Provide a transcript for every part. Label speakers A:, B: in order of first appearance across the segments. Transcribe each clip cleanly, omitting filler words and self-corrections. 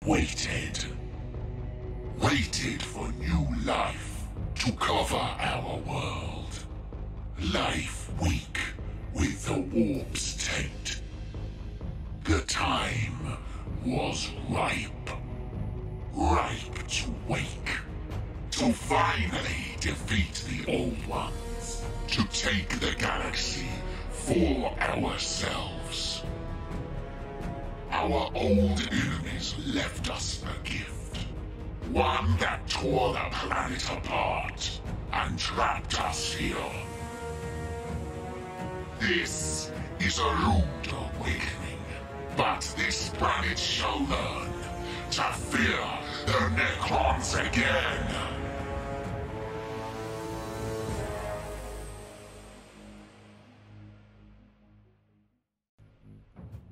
A: Waited. Waited for new life to cover our world. Life weak with the warp's taint. The time was ripe. Ripe to wake. To finally defeat the old ones. To take the galaxy for ourselves. Our old enemies left us a gift. One that tore the planet apart and trapped us here. This is a rude awakening, but this planet shall learn to fear the Necrons again.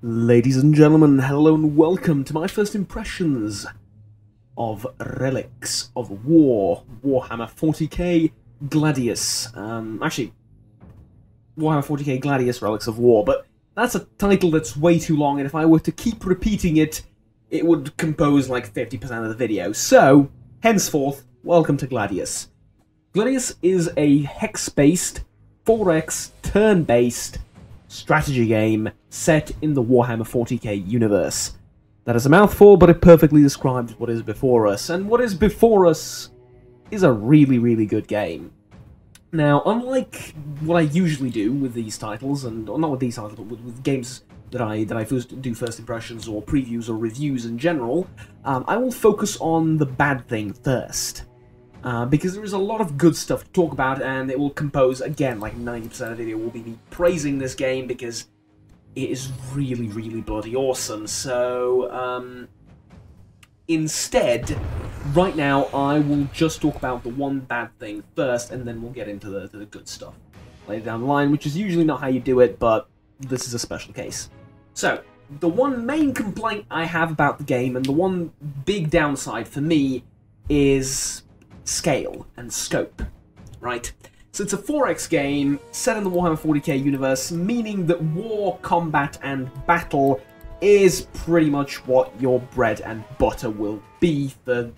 B: Ladies and gentlemen, hello and welcome to my first impressions of Relics of War, Warhammer 40K Gladius. Actually, Warhammer 40K Gladius Relics of War, but that's a title that's way too long, and if I were to keep repeating it, it would compose like 50% of the video. So, henceforth, welcome to Gladius. Gladius is a hex-based, 4X, turn-based strategy game set in the Warhammer 40k universe. That is a mouthful, but it perfectly describes what is before us, and what is before us is a really, really good game. Now, unlike what I usually do with these titles, and or not with these titles, but with games that I do first impressions or previews or reviews in general, I will focus on the bad thing first. Because there is a lot of good stuff to talk about, and it will compose, again, like 90% of the video will be me praising this game, because it is really, really bloody awesome. So, instead, right now, I will just talk about the one bad thing first, and then we'll get into the good stuff later down the line, which is usually not how you do it, but this is a special case. So, the one main complaint I have about the game, and the one big downside for me, is scale and scope, right? So it's a 4X game set in the Warhammer 40k universe, meaning that war, combat, and battle is pretty much what your bread and butter will be for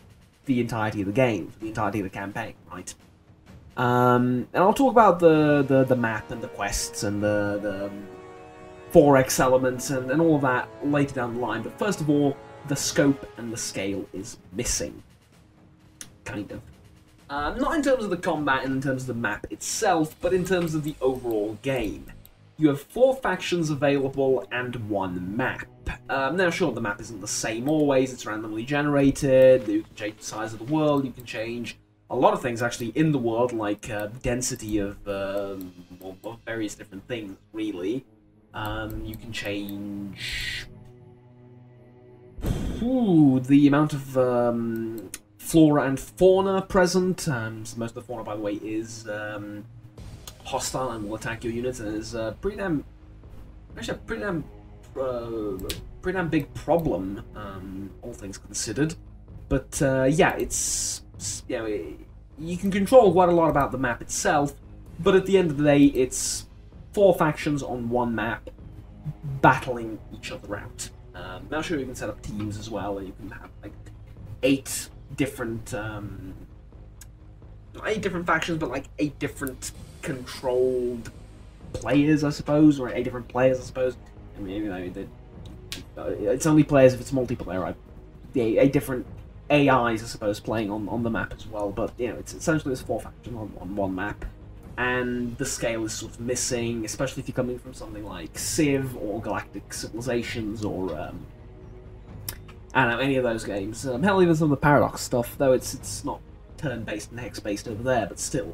B: the entirety of the game, for the entirety of the campaign, right? And I'll talk about the map and the quests and the 4X elements and all of that later down the line, but first of all, the scope and the scale is missing. Kind of. Not in terms of the combat and in terms of the map itself, but in terms of the overall game. You have 4 factions available and 1 map. Now sure, the map isn't the same always, it's randomly generated, you can change the size of the world, you can change a lot of things actually in the world, like density of various different things, really. You can change the amount of flora and fauna present. Most of the fauna, by the way, is hostile and will attack your units, and is pretty damn big problem, all things considered. But yeah, it's you can control quite a lot about the map itself, but at the end of the day, it's 4 factions on 1 map battling each other out. Now, sure, you can set up teams as well, and you can have like 8 different factions, but like 8 different controlled players, I suppose, or 8 different players, I suppose. I mean, you know, it's only players if it's multiplayer, right? The 8 different AIs, I suppose, playing on the map as well. But you know, it's essentially there's 4 factions on 1 map, and the scale is sort of missing, especially if you're coming from something like Civ or Galactic Civilizations or I don't know, any of those games. Hell, even some of the Paradox stuff, though it's not turn-based and hex-based over there, but still.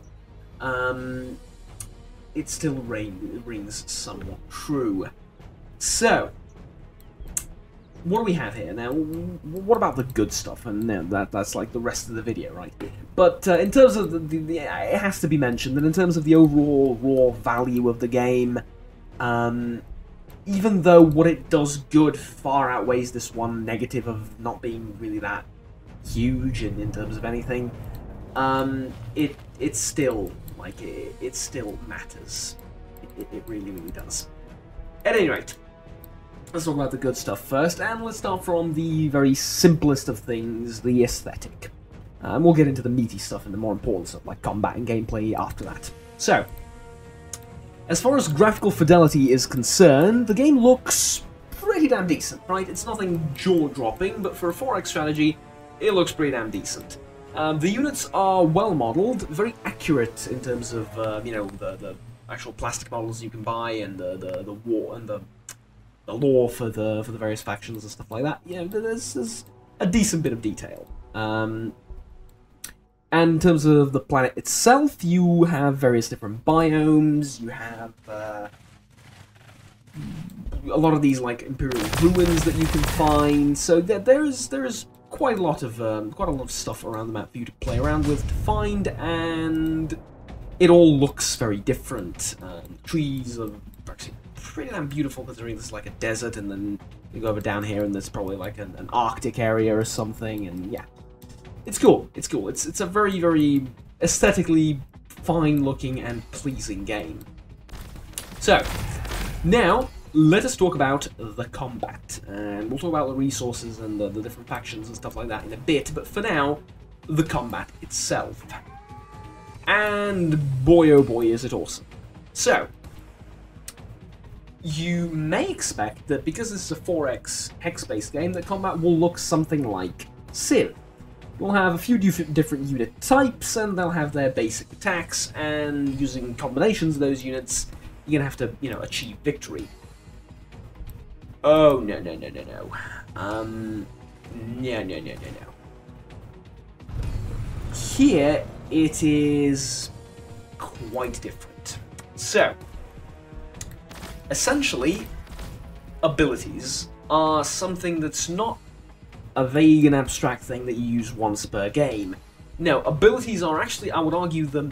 B: It still rings somewhat true. So, what do we have here? Now, what about the good stuff? And that's like the rest of the video, right? But in terms of it has to be mentioned that in terms of the overall raw value of the game, even though what it does good far outweighs this one negative of not being really that huge in terms of anything, it's still like it still matters. It really, really does. At any rate, let's talk about the good stuff first, and let's start from the very simplest of things, the aesthetic. And we'll get into the meaty stuff and the more important stuff, like combat and gameplay, after that. So, as far as graphical fidelity is concerned, the game looks pretty damn decent, right? It's nothing jaw-dropping, but for a 4X strategy, it looks pretty damn decent. The units are well-modelled, very accurate in terms of, you know, the actual plastic models you can buy, and the war and the lore for the various factions and stuff like that. You know, there's a decent bit of detail. And in terms of the planet itself, you have various different biomes. You have a lot of these like imperial ruins that you can find. So there's quite a lot of stuff around the map for you to play around with, to find, and it all looks very different. Trees are actually pretty damn beautiful, considering this is like a desert, and then you go over down here and there's probably like an Arctic area or something, and yeah. It's cool, it's cool. It's a very, very aesthetically fine-looking and pleasing game. So, now, let us talk about the combat. And we'll talk about the resources and the different factions and stuff like that in a bit, but for now, the combat itself. And boy oh boy is it awesome. So, you may expect that because this is a 4X hex-based game, that combat will look something like Civ. We'll have a few different unit types, and they'll have their basic attacks, and using combinations of those units, you're gonna have to, you know, achieve victory. Oh, no. No. Here, it is quite different. So, essentially, abilities are something that's not a vague and abstract thing that you use once per game. No, abilities are actually, I would argue, the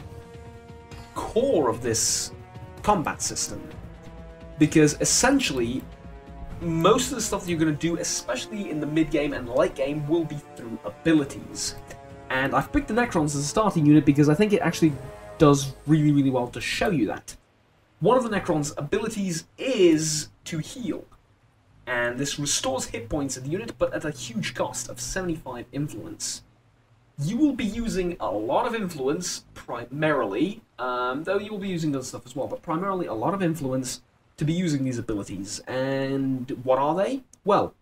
B: core of this combat system. Because essentially, most of the stuff that you're going to do, especially in the mid-game and late game, will be through abilities. And I've picked the Necrons as a starting unit because I think it actually does really, really well to show you that. One of the Necrons' abilities is to heal. And this restores hit points in the unit, but at a huge cost of 75 influence. You will be using a lot of influence, primarily, though you will be using other stuff as well, but primarily a lot of influence to be using these abilities. And what are they? Well,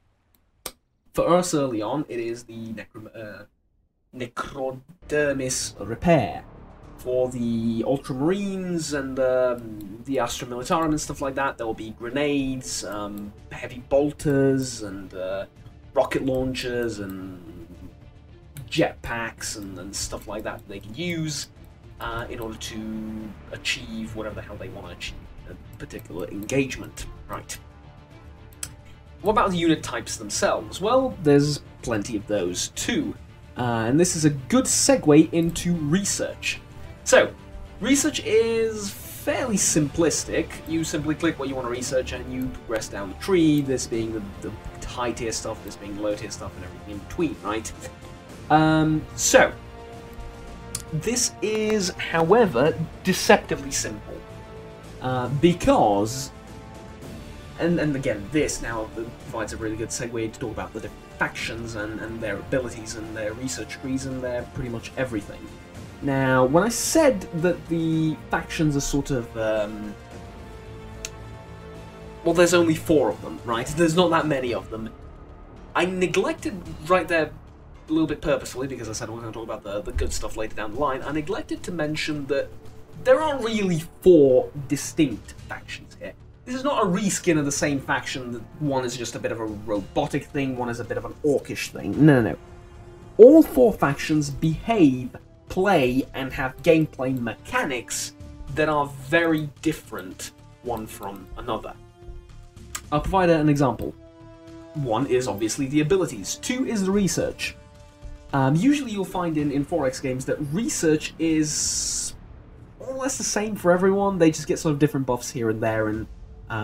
B: for us early on, it is the Necrodermis Repair. For the Ultramarines and the Astra Militarum and stuff like that, there will be grenades, heavy bolters, and rocket launchers, and jetpacks, and stuff like that they can use in order to achieve whatever the hell they want to achieve in a particular engagement. Right. What about the unit types themselves? Well, there's plenty of those too. And this is a good segue into research. So, research is fairly simplistic. You simply click what you want to research and you progress down the tree, this being the high tier stuff, this being low tier stuff, and everything in between, right? So, this is, however, deceptively simple. Because, and again, this now provides a really good segue to talk about the different factions and their abilities and their research trees and their pretty much everything. Now, when I said that the factions are sort of, well, there's only 4 of them, right? There's not that many of them. I neglected right there a little bit purposefully, because I said we're going to talk about the good stuff later down the line. I neglected to mention that there are really 4 distinct factions here. This is not a reskin of the same faction. That one is just a bit of a robotic thing, one is a bit of an orcish thing. No. All 4 factions behave, play, and have gameplay mechanics that are very different one from another. I'll provide an example. 1 is obviously the abilities, 2 is the research. Usually you'll find in 4X games that research is more or less the same for everyone, they just get sort of different buffs here and there, and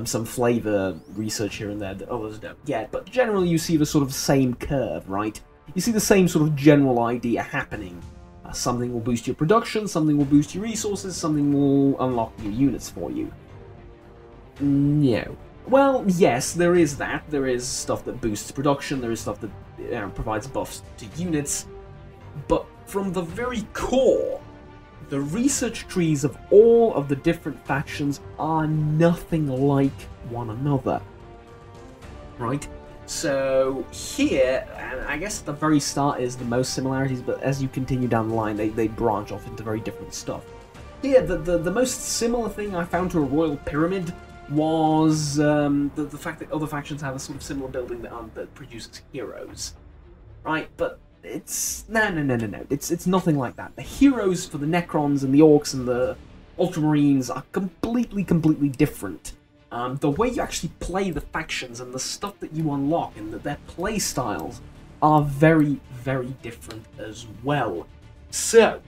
B: some flavor research here and there that others don't get, but generally you see the sort of same curve, right? You see the same sort of general idea happening. Something will boost your production, something will boost your resources, something will unlock new units for you. No. Well, yes, there is that. There is stuff that boosts production, there is stuff that provides buffs to units, but from the very core, the research trees of all of the different factions are nothing like one another. Right? So here, and I guess at the very start is the most similarities, but as you continue down the line, they branch off into very different stuff. Here, the most similar thing I found to a royal pyramid was the fact that other factions have a sort of similar building that produces heroes. Right? But it's... No. It's nothing like that. The heroes for the Necrons and the Orcs and the Ultramarines are completely different. The way you actually play the factions and the stuff that you unlock and their play styles are very different as well. So,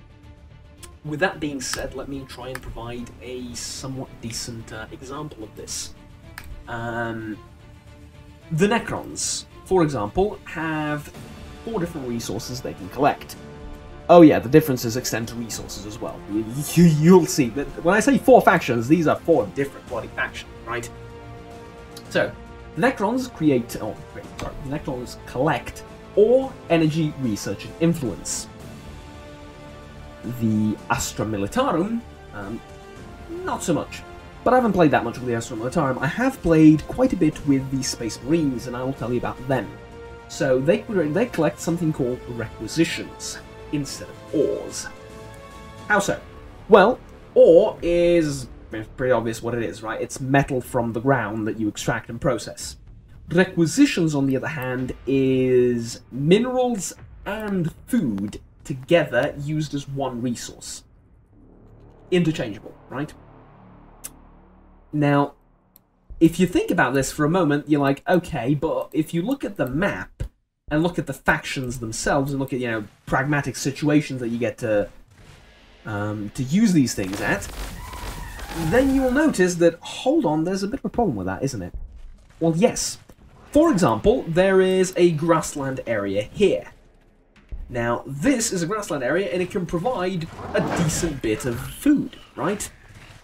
B: with that being said, let me try and provide a somewhat decent example of this. The Necrons, for example, have 4 different resources they can collect. Oh yeah, the differences extend to resources as well. You'll see that when I say 4 factions, these are 4 different bloody factions, right? So, the Necrons the Necrons collect or energy research and influence. The Astra Militarum, not so much. But I haven't played that much with the Astra Militarum. I have played quite a bit with the Space Marines, and I will tell you about them. So they collect something called requisitions instead of ores. How so? Well, ore is pretty obvious what it is, right? It's metal from the ground that you extract and process. Requisitions, on the other hand, is minerals and food together used as one resource. Interchangeable, right? Now, if you think about this for a moment, you're like, okay, but if you look at the map and look at the factions themselves and look at, pragmatic situations that you get to use these things at, then you will notice that, hold on, there's a bit of a problem with that, isn't it? Well, yes. For example, there is a grassland area here. Now, this is a grassland area, and it can provide a decent bit of food, right?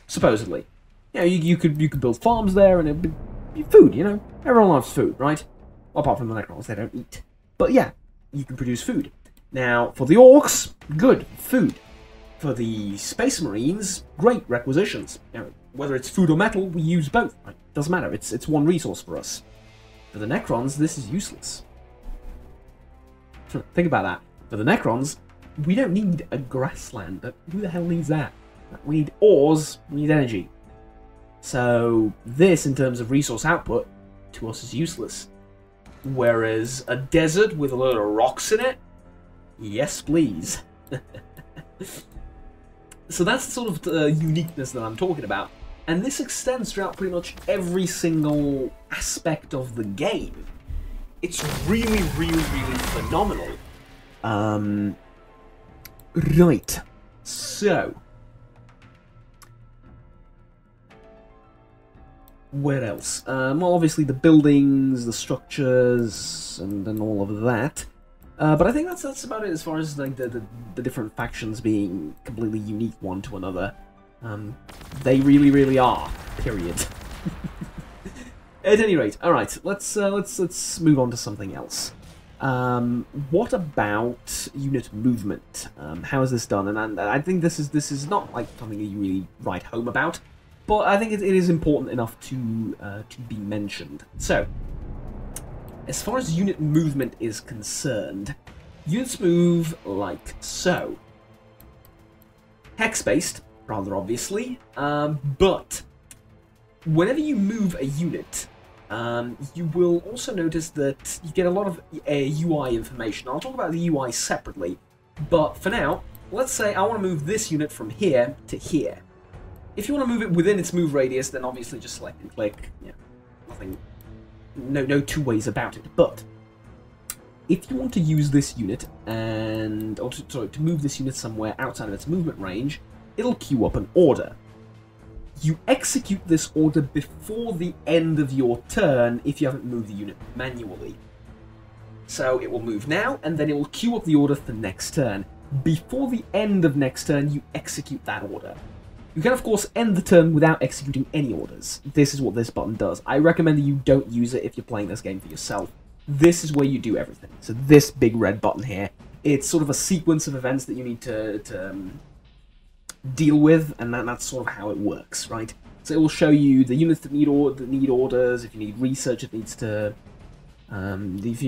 B: Supposedly. You could build farms there, and it'd be food, Everyone loves food, right? Well, apart from the Necrons, they don't eat. But yeah, you can produce food. Now, for the Orcs, good, food. For the Space Marines, great, requisitions. Whether it's food or metal, we use both. Right? Doesn't matter, it's one resource for us. For the Necrons, this is useless. Think about that. For the Necrons, we don't need a grassland. Who the hell needs that? We need ores, we need energy. So this, in terms of resource output, to us is useless. Whereas a desert with a load of rocks in it, yes please. So that's the sort of uniqueness that I'm talking about. And this extends throughout pretty much every single aspect of the game. It's really phenomenal. Right. So, where else? Well, obviously the buildings, the structures, and all of that. But I think that's about it as far as like the different factions being completely unique one to another. They really are. Period. At any rate, all right. Let's move on to something else. What about unit movement? How is this done? And I think this is not like something that you really write home about, but I think it is important enough to be mentioned. So, as far as unit movement is concerned, units move like so. Hex-based, rather obviously, but whenever you move a unit, you will also notice that you get a lot of UI information. I'll talk about the UI separately, but for now, let's say I want to move this unit from here to here. If you want to move it within its move radius, then obviously just select and click. Yeah, nothing, no two ways about it. But if you want to use this unit to move this unit somewhere outside of its movement range, it'll queue up an order. You execute this order before the end of your turn if you haven't moved the unit manually. So it will move now, and then it will queue up the order for next turn. Before the end of next turn, you execute that order. You can, of course, end the turn without executing any orders. This is what this button does. I recommend that you don't use it if you're playing this game for yourself. This is where you do everything. So this big red button here, it's sort of a sequence of events that you need to deal with, and that's sort of how it works, right? So it will show you the units that need orders, if you need research, if you need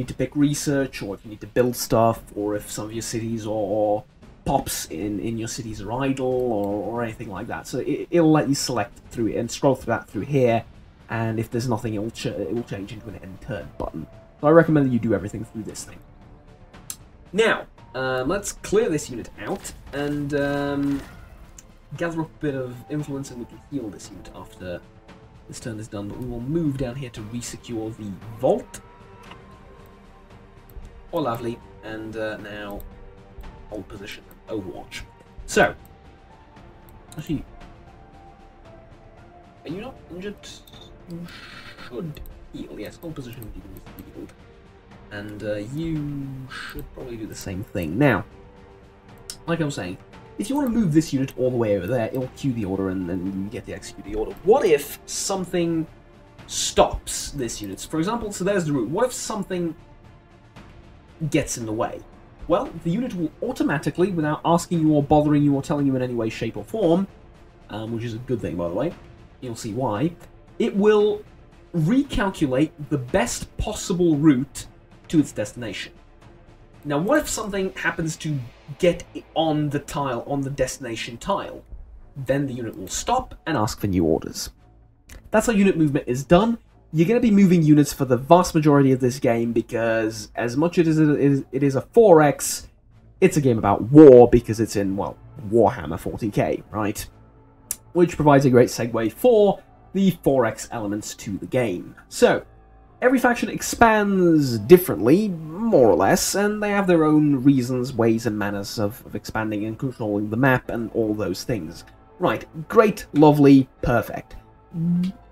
B: to pick research, or if you need to build stuff, or if some of your cities or pops in your cities are idle, or anything like that. So it'll let you select through it and scroll through through here, and if there's nothing, it will change into an end turn button. So I recommend that you do everything through this thing. Now, let's clear this unit out, and gather up a bit of influence, and we can heal this unit after this turn is done. But we will move down here to resecure the vault. Oh, lovely. And now, hold position, Overwatch. So, actually, are you not injured? You should heal. Yes, hold position, you can be healed. And you should probably do the same thing. Now, like I was saying, if you want to move this unit all the way over there, it'll queue the order and then you get to execute the order. What if something stops this unit? For example, so there's the route. What if something gets in the way? Well, the unit will automatically, without asking you or bothering you or telling you in any way, shape or form, which is a good thing, by the way, you'll see why, it will recalculate the best possible route to its destination. Now, what if something happens to get on the tile, on the destination tile? Then the unit will stop and ask for new orders. That's how unit movement is done. You're going to be moving units for the vast majority of this game because, as much as it is a 4X, it's a game about war because it's in, well, Warhammer 40K, right? Which provides a great segue for the 4X elements to the game. So, every faction expands differently, more or less, and they have their own reasons, ways, and manners of expanding and controlling the map and all those things. Right, great, lovely, perfect.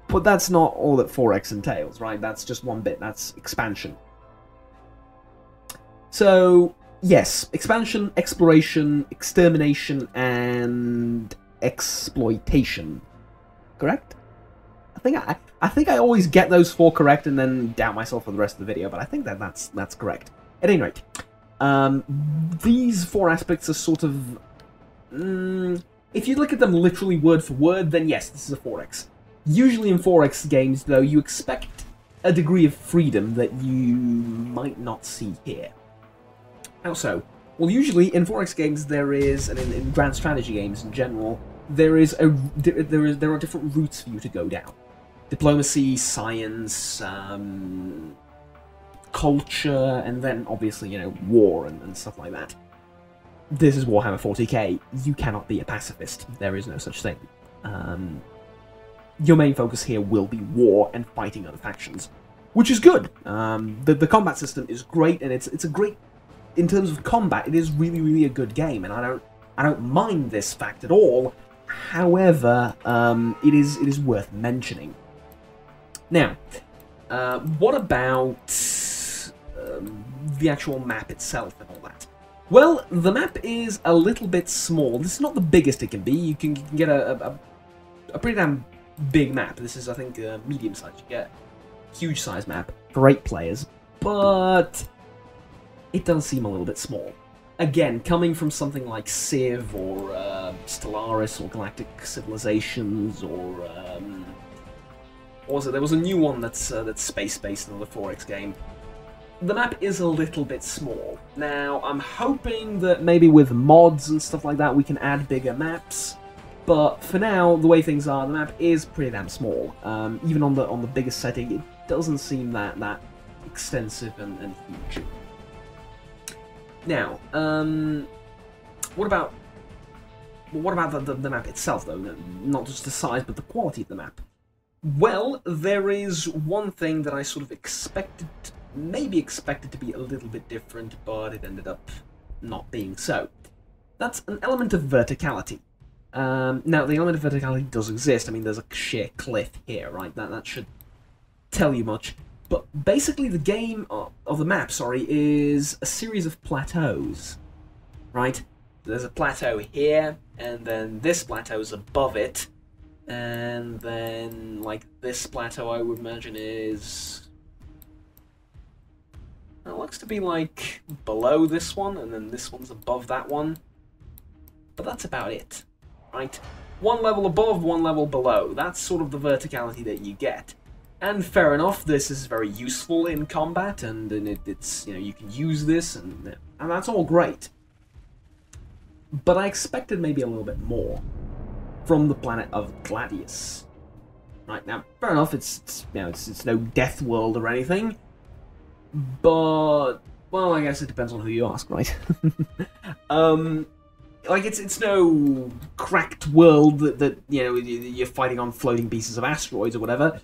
B: But that's not all that 4X entails, right? That's just one bit, that's expansion. So, yes, expansion, exploration, extermination, and exploitation. Correct? I think I always get those four correct and then doubt myself for the rest of the video, but I think that's correct. At any rate, these four aspects are sort of... if you look at them literally word for word, then yes, this is a 4X. Usually in 4X games, though, you expect a degree of freedom that you might not see here. How so? Well, usually in 4X games there is, and in grand strategy games in general, there are different routes for you to go down. Diplomacy, science, culture, and then obviously, you know, war and stuff like that. This is Warhammer 40k. You cannot be a pacifist. There is no such thing. Your main focus here will be war and fighting other factions, which is good. The combat system is great, and it's a great, in terms of combat, it is really a good game, and I don't mind this fact at all. However, it is worth mentioning. Now, what about the actual map itself and all that? Well, the map is a little bit small. This is not the biggest it can be. You can get a pretty damn big map. This is, I think, medium size. You get a huge size map for 8 players, but it does seem a little bit small. Again, coming from something like Civ or Stellaris or Galactic Civilizations or what was it? There was a new one that's space-based, another 4X game. The map is a little bit small. Now, I'm hoping that maybe with mods and stuff like that we can add bigger maps, but for now, the way things are, the map is pretty damn small. Even on the biggest setting, it doesn't seem that extensive and huge. Now, what about the map itself, though? Not just the size, but the quality of the map. Well, there is one thing that I sort of maybe expected to be a little bit different, but it ended up not being so. That's an element of verticality. Now, the element of verticality does exist. I mean, there's a sheer cliff here, right? That should tell you much. But basically, the game, of the map, sorry, is a series of plateaus, right? There's a plateau here, and then this plateau is above it, and then, like, this plateau I would imagine is... It looks to be, like, below this one, and then this one's above that one. But that's about it, right? One level above, one level below. That's sort of the verticality that you get. And fair enough, this is very useful in combat, and it's, you know, you can use this, and that's all great. But I expected maybe a little bit more from the planet of Gladius. Right, now, fair enough, it's you know, it's no death world or anything, but, well, I guess it depends on who you ask, right? Like, it's no cracked world that, you know, you're fighting on floating pieces of asteroids or whatever,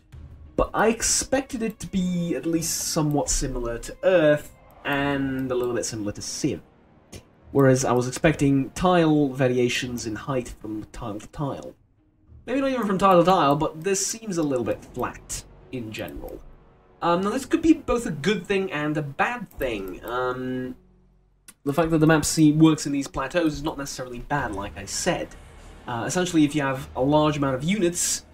B: but I expected it to be at least somewhat similar to Earth, and a little bit similar to Civ. Whereas I was expecting tile variations in height from tile to tile. Maybe not even from tile to tile, but this seems a little bit flat in general. Now this could be both a good thing and a bad thing. The fact that the map works in these plateaus is not necessarily bad, like I said. Essentially, if you have a large amount of units,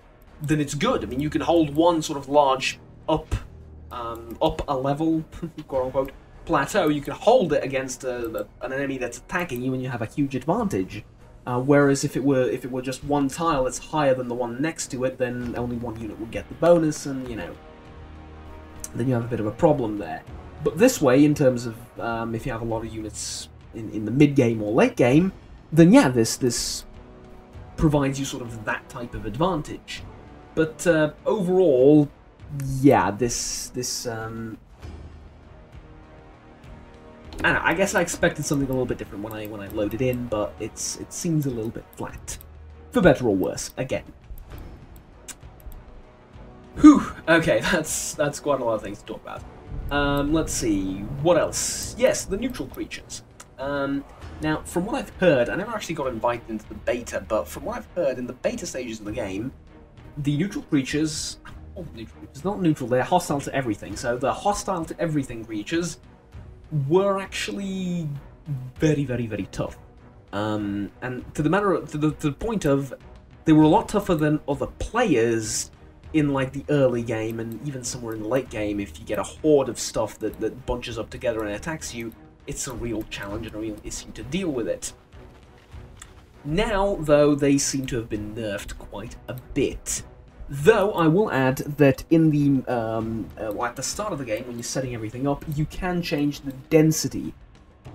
B: then it's good. I mean, you can hold one sort of large up a level, quote-unquote, plateau. You can hold it against an enemy that's attacking you, and you have a huge advantage. Whereas if it were just one tile that's higher than the one next to it, then only one unit would get the bonus, and, you know, then you have a bit of a problem there. But this way, in terms of if you have a lot of units in the mid-game or late game, then yeah, this provides you sort of that type of advantage. But overall, yeah, this I don't know, I guess I expected something a little bit different when I loaded in, but it seems a little bit flat, for better or worse. Again. Whew. Okay, that's quite a lot of things to talk about. Let's see, what else? Yes, the neutral creatures. Now, from what I've heard, I never actually got invited into the beta, but from what I've heard, in the beta stages of the game, the neutral creatures, not neutral, they're hostile to everything, so the hostile to everything creatures were actually very, very, very tough. And to the point of, they were a lot tougher than other players in, like, the early game, and even somewhere in the late game. If you get a horde of stuff that bunches up together and attacks you, it's a real challenge and a real issue to deal with it. Now, though, they seem to have been nerfed quite a bit. Though, I will add that in the, at the start of the game, when you're setting everything up, you can change the density.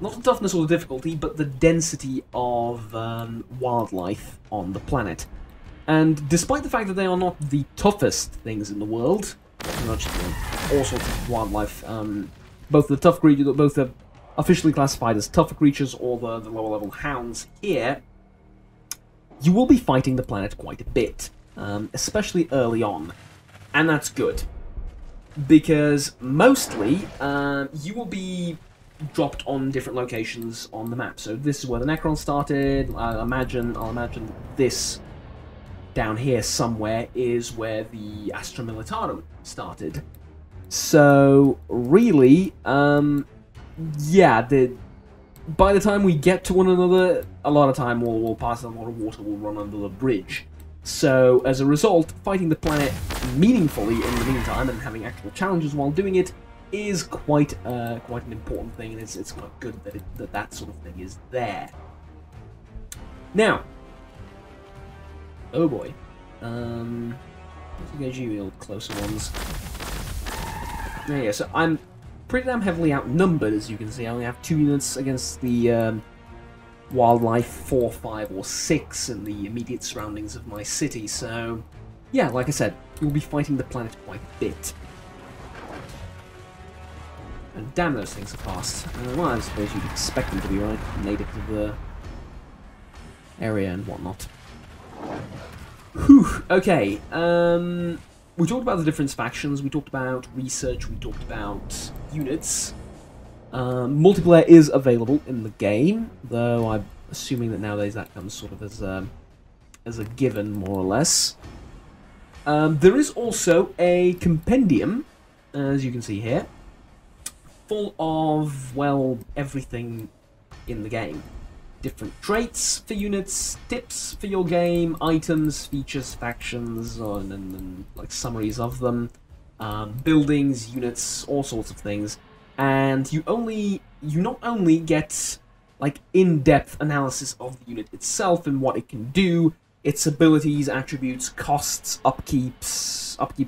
B: Not the toughness or the difficulty, but the density of wildlife on the planet. And despite the fact that they are not the toughest things in the world, pretty much, you know, all sorts of wildlife, both the tough creatures, both the officially classified as tougher creatures or the lower level hounds here, you will be fighting the planet quite a bit, especially early on, and that's good, because mostly you will be dropped on different locations on the map. So this is where the Necron started. I'll imagine this down here somewhere is where the Astra Militarum started. So really, yeah, by the time we get to one another, a lot of time we'll pass a lot of water, we'll run under the bridge. So as a result, fighting the planet meaningfully in the meantime and having actual challenges while doing it is quite an important thing, and it's quite good that that sort of thing is there. Now, oh boy, let's engage you little closer ones. There you go. So I'm pretty damn heavily outnumbered, as you can see. I only have 2 units against the wildlife, 4, 5, or 6 in the immediate surroundings of my city. So, yeah, like I said, you'll be fighting the planet quite a bit. And damn, those things are fast. Well, I suppose you'd expect them to be, right? Native to the area and whatnot. Whew, okay, we talked about the different factions, we talked about research, we talked about units. Multiplayer is available in the game, though I'm assuming that nowadays that comes sort of as a given, more or less. There is also a compendium, as you can see here, full of, well, everything in the game. different traits for units, tips for your game, items, features, factions, and like summaries of them, buildings, units, all sorts of things. And you not only get like in-depth analysis of the unit itself and what it can do, its abilities, attributes, costs, upkeep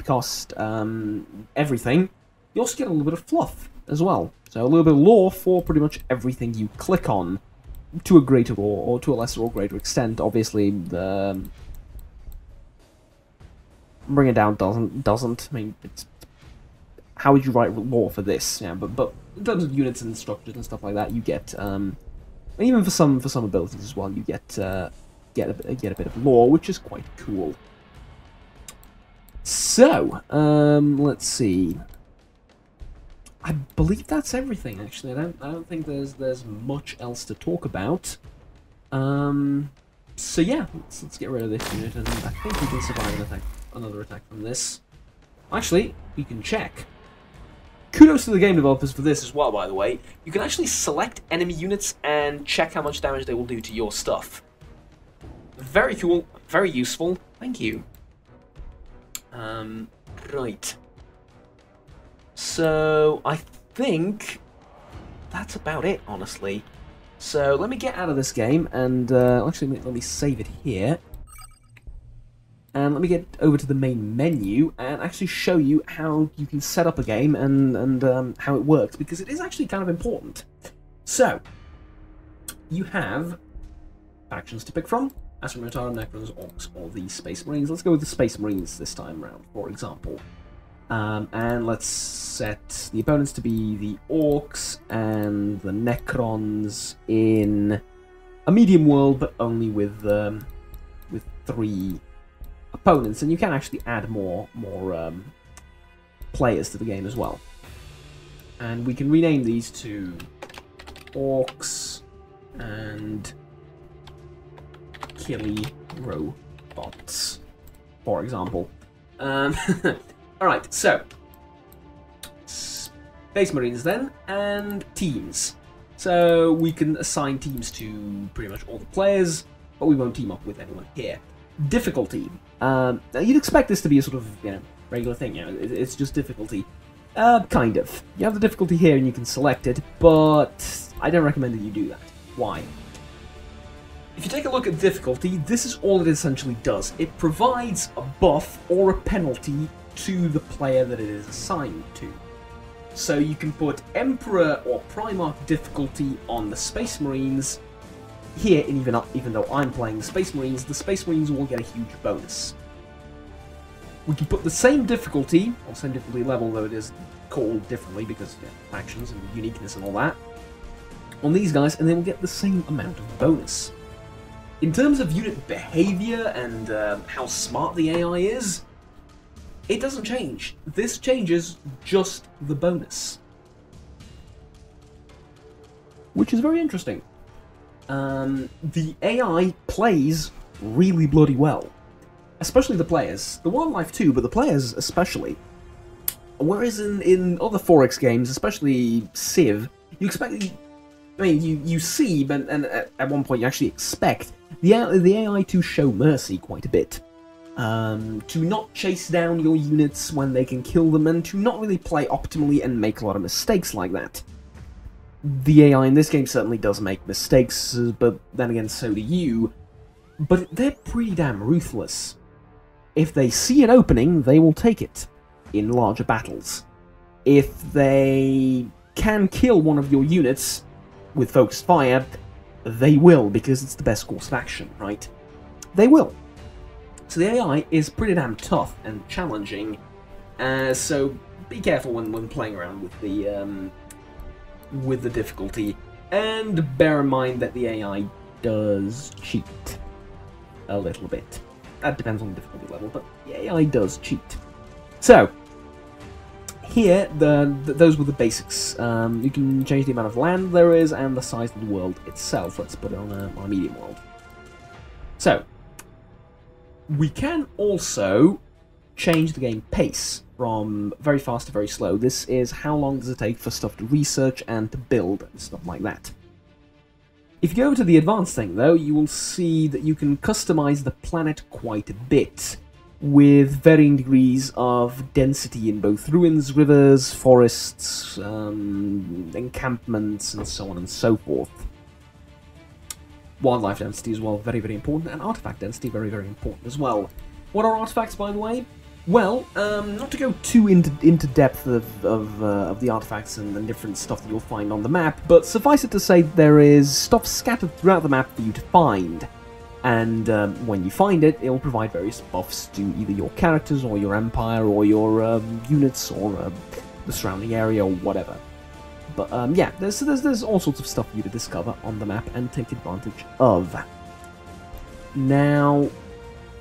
B: cost, everything. You also get a little bit of fluff as well. So a little bit of lore for pretty much everything you click on, to a greater or to a lesser or greater extent. Obviously, the Bring It Down doesn't. I mean, it's, how would you write lore for this? Yeah, but in terms of units and structures and stuff like that, you get and even for some abilities as well, you get a bit of lore, which is quite cool. So, let's see. I believe that's everything. Actually, I don't think there's much else to talk about. So yeah, let's get rid of this unit, and I think we can survive another attack from this. Actually, we can check. Kudos to the game developers for this as well, by the way. You can actually select enemy units and check how much damage they will do to your stuff. Very cool, very useful. Thank you. Right. So, I think that's about it, honestly. So, let me get out of this game, and actually, let me save it here. And let me get over to the main menu and actually show you how you can set up a game and how it works, because it is actually kind of important. So, you have factions to pick from: Astra Militarum, Necrons, Orcs, or the Space Marines. Let's go with the Space Marines this time round, for example. And let's set the opponents to be the Orcs and the Necrons in a medium world, but only with 3 opponents, and you can actually add more players to the game as well. And we can rename these to Orcs and Killy Robots, for example. Alright, so Space Marines then, and teams. So we can assign teams to pretty much all the players, but we won't team up with anyone here. Difficulty. Now you'd expect this to be a sort of, regular thing, it's just difficulty. Kind of. You have the difficulty here and you can select it, but I don't recommend that you do that. Why? If you take a look at difficulty, this is all it essentially does. It provides a buff or a penalty to the player that it is assigned to. So you can put Emperor or Primarch difficulty on the Space Marines. Here, and even though I'm playing the Space Marines will get a huge bonus. We can put the same difficulty, or same difficulty level, though it is called differently because factions and uniqueness and all that, on these guys, and they will get the same amount of bonus. In terms of unit behavior and how smart the AI is, it doesn't change. This changes just the bonus, which is very interesting. The AI plays really bloody well. Especially the players. The wildlife too, but the players especially. Whereas in other 4X games, especially Civ, you expect... I mean, you see, but and at one point you actually expect the AI to show mercy quite a bit. To not chase down your units when they can kill them, and to not really play optimally and make a lot of mistakes like that. The AI in this game certainly does make mistakes, but then again, so do you. But they're pretty damn ruthless. If they see an opening, they will take it in larger battles. If they can kill one of your units with focused fire, they will, because it's the best course of action, right? They will. So the AI is pretty damn tough and challenging, so be careful when playing around with the difficulty, and bear in mind that the AI does cheat a little bit. That depends on the difficulty level, but the AI does cheat. So, here, those were the basics. You can change the amount of land there is and the size of the world itself. Let's put it on a medium world. So, we can also change the game pace from very fast to very slow. This is how long does it take for stuff to research and to build and stuff like that. If you go over to the advanced thing, though, you will see that you can customize the planet quite a bit, with varying degrees of density in both ruins, rivers, forests, encampments, and so on and so forth. Wildlife density as well, very, very important, and artifact density, very, very important as well. What are artifacts, by the way? Well, not to go too into depth of the artifacts and different stuff that you'll find on the map, but suffice it to say there is stuff scattered throughout the map for you to find. And when you find it, it will provide various buffs to either your characters or your empire or your units or the surrounding area or whatever. But yeah, there's all sorts of stuff for you to discover on the map and take advantage of. Now,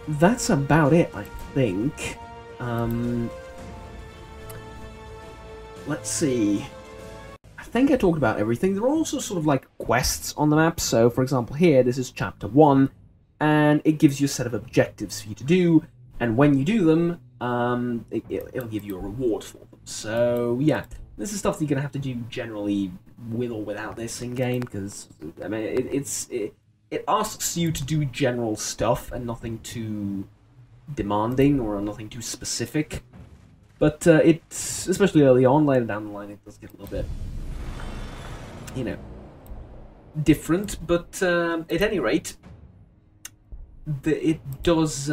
B: that's about it, I think. Let's see. I think I talked about everything. There are also sort of like quests on the map. So, for example, here, this is Chapter 1. And it gives you a set of objectives for you to do, and when you do them, it'll give you a reward for them. So yeah, this is stuff that you're gonna have to do generally with or without this in game, because I mean it asks you to do general stuff and nothing too demanding or nothing too specific. But it's especially early on, later down the line, it does get a little bit, you know, different. But at any rate, it does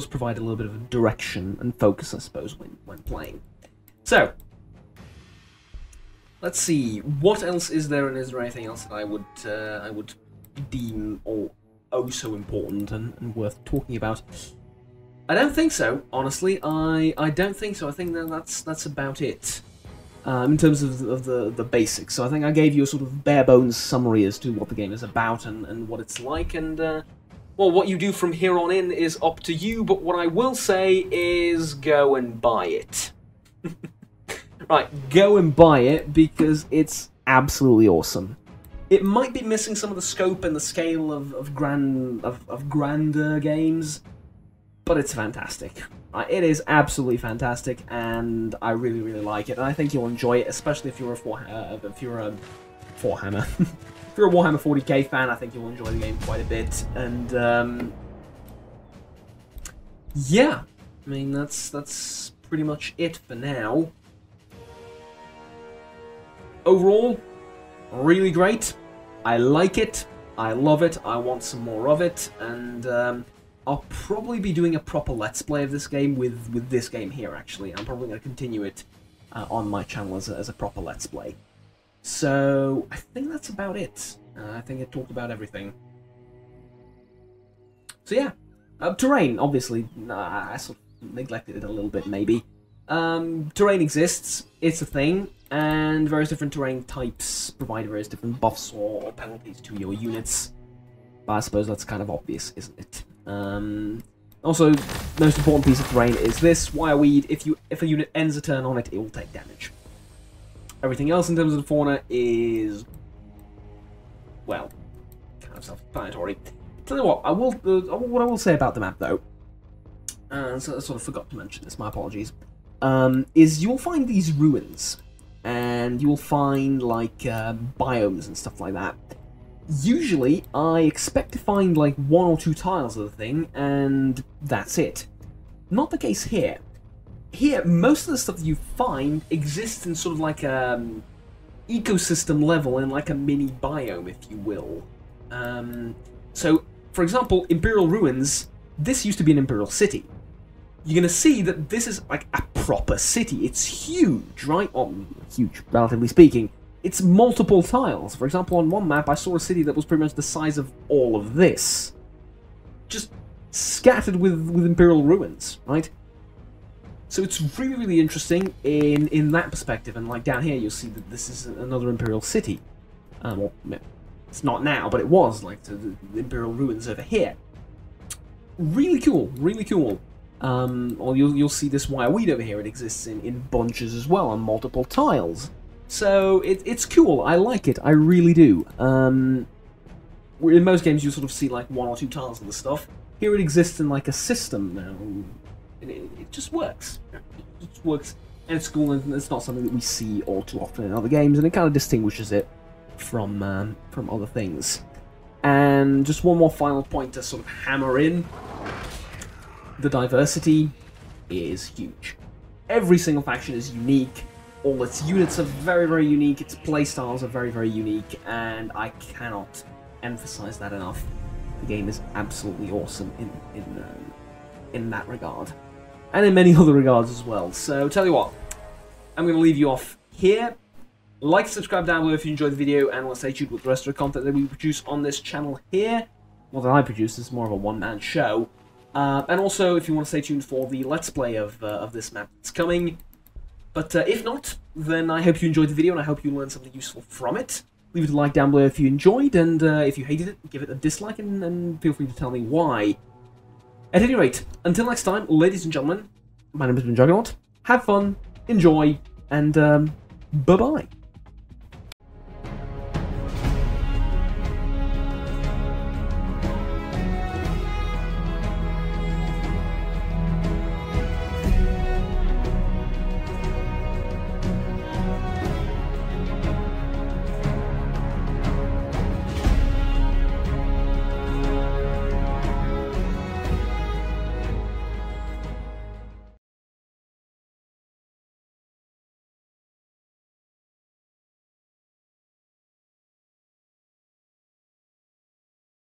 B: provide a little bit of direction and focus, I suppose, when playing. So let's see, what else is there, and is there anything else that I would deem oh so important and worth talking about? I don't think so, honestly. I don't think so. I think that's about it. In terms of the basics. So I think I gave you a sort of bare-bones summary as to what the game is about and what it's like, and, well, what you do from here on in is up to you, but what I will say is go and buy it. Right, go and buy it, because it's absolutely awesome. It might be missing some of the scope and the scale of grander games, but it's fantastic. It is absolutely fantastic, and I really, really like it. And I think you'll enjoy it, especially if you're a Warhammer. If you're a Warhammer 40K fan, I think you'll enjoy the game quite a bit. And yeah, I mean that's pretty much it for now. Overall, really great. I like it. I love it. I want some more of it, and I'll probably be doing a proper Let's Play of this game with this game here, actually. I'm probably going to continue it on my channel as a proper Let's Play. So, I think that's about it. I think I talked about everything. So yeah, terrain, obviously, I sort of neglected it a little bit, maybe. Terrain exists, it's a thing, and various different terrain types provide various different buffs or penalties to your units. But I suppose that's kind of obvious, isn't it? Also, most important piece of terrain is this wire weed. If a unit ends a turn on it, it will take damage. Everything else in terms of the fauna is, well, kind of self-explanatory. Tell you what, what I will say about the map, though, so I sort of forgot to mention this, my apologies, is you'll find these ruins, and you'll find, like, biomes and stuff like that. Usually, I expect to find, like, 1 or 2 tiles of the thing, and that's it. Not the case here. Here, most of the stuff that you find exists in sort of like a ecosystem level, in like a mini biome, if you will. So, for example, Imperial Ruins, this used to be an Imperial city. You're going to see that this is like a proper city. It's huge, right? Well, huge, relatively speaking. It's multiple tiles. For example, on one map, I saw a city that was pretty much the size of all of this. Just scattered with Imperial Ruins, right? So it's really, really interesting in that perspective. And like down here, you'll see that this is another Imperial city. Well, it's not now, but it was, like the Imperial Ruins over here. Really cool, really cool. Or you'll see this wire weed over here. It exists in bunches as well, on multiple tiles. So it's cool. I like it. I really do. In most games, you sort of see like 1 or 2 tiles of the stuff. Here it exists in like a system now. It just works. It just works, and it's cool, and it's not something that we see all too often in other games, and it kind of distinguishes it from other things. And just one more final point to sort of hammer in: the diversity is huge. Every single faction is unique. All its units are very, very unique. Its playstyles are very, very unique, and I cannot emphasize that enough. The game is absolutely awesome in that regard, and in many other regards as well. So, tell you what, I'm going to leave you off here. Like, subscribe down below if you enjoyed the video, and let's stay tuned with the rest of the content that we produce on this channel here. Well, that I produce is more of a one-man show. And also, if you want to stay tuned for the Let's Play of this map that's coming. But if not, then I hope you enjoyed the video, and I hope you learned something useful from it. Leave it a like down below if you enjoyed, and if you hated it, give it a dislike, and feel free to tell me why. At any rate, until next time, ladies and gentlemen, my name has been Juggernaut. Have fun, enjoy, and bye-bye.